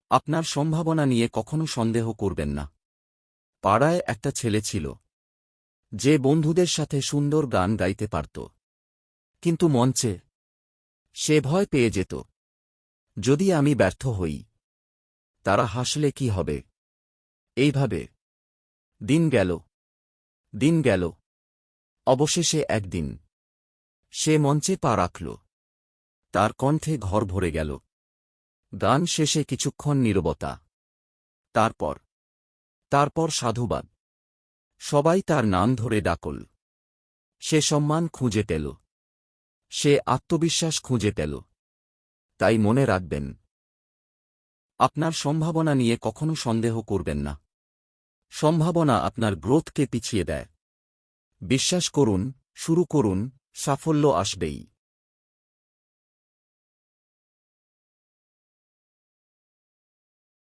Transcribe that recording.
আপনার সম্ভাবনা নিয়ে কখনো সন্দেহ করবেন না। পাড়ায় একটা ছেলে ছিল, যে বন্ধুদের সাথে সুন্দর গান গাইতে পারত। কিন্তু মঞ্চে সে ভয় পেয়ে যেত। যদি আমি ব্যর্থ হই, তারা হাসলে কি হবে? এইভাবে দিন গেল, দিন গেল। অবশেষে একদিন সে মঞ্চে পা রাখল। তার কণ্ঠে ঘর ভরে গেল। গান শেষে কিছুক্ষণ নীরবতা। তারপর তারপর সাধুবাদ। সবাই তার নাম ধরে ডাকল। সে সম্মান খুঁজে পেল। সে আত্মবিশ্বাস খুঁজে পেল। তাই মনে রাখবেন, আপনার সম্ভাবনা নিয়ে কখনো সন্দেহ করবেন না। সম্ভাবনা আপনার গ্রোথকে পিছিয়ে দেয়। বিশ্বাস করুন, শুরু করুন, সাফল্য আসবেই।